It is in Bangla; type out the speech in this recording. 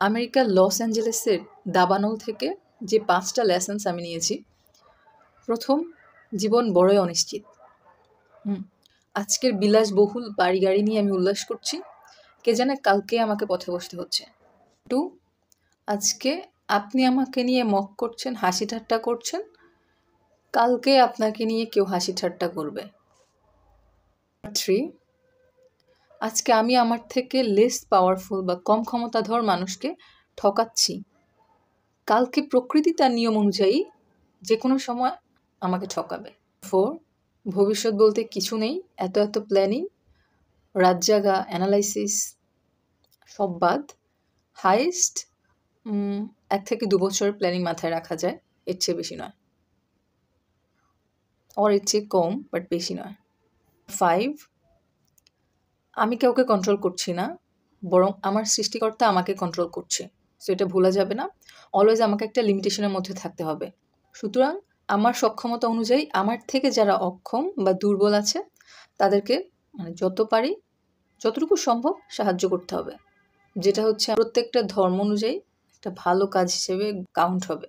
আমেরিকার লস অ্যাঞ্জেলেসের দাবানল থেকে যে 5টা লেসন্স আমি নিয়েছি। প্রথম, জীবন বড়ই অনিশ্চিত। আজকের বিলাসবহুল বাড়ি গাড়ি নিয়ে আমি উল্লাস করছি, কে জানে কালকে আমাকে পথে বসতে হচ্ছে। 2, আজকে আপনি আমাকে নিয়ে মক করছেন, হাসি ঠাট্টা করছেন, কালকে আপনাকে নিয়ে কেউ হাসি ঠাট্টা করবে। 3, আজকে আমি আমার থেকে লেস পাওয়ারফুল বা কম ক্ষমতাধর মানুষকে ঠকাচ্ছি, কালকে প্রকৃতি তার নিয়ম অনুযায়ী যে কোনো সময় আমাকে ঠকাবে। 4, ভবিষ্যৎ বলতে কিছু নেই, এত এত প্ল্যানিং, রাত জাগা, অ্যানালাইসিস সব বাদ। হাইয়েস্ট 1 থেকে 2 বছর প্ল্যানিং মাথায় রাখা যায়, এর চেয়ে বেশি নয়, এর চেয়ে কম বাট বেশি নয়। 5, আমি কাউকে কন্ট্রোল করছি না, বরং আমার সৃষ্টিকর্তা আমাকে কন্ট্রোল করছে। সো এটা ভোলা যাবে না, অলওয়েজ আমাকে একটা লিমিটেশনের মধ্যে থাকতে হবে। সুতরাং আমার সক্ষমতা অনুযায়ী আমার থেকে যারা অক্ষম বা দুর্বল আছে তাদেরকে যত পারি যতটুকু সম্ভব সাহায্য করতে হবে, যেটা হচ্ছে প্রত্যেকটা ধর্ম অনুযায়ী একটা ভালো কাজ হিসেবে কাউন্ট হবে।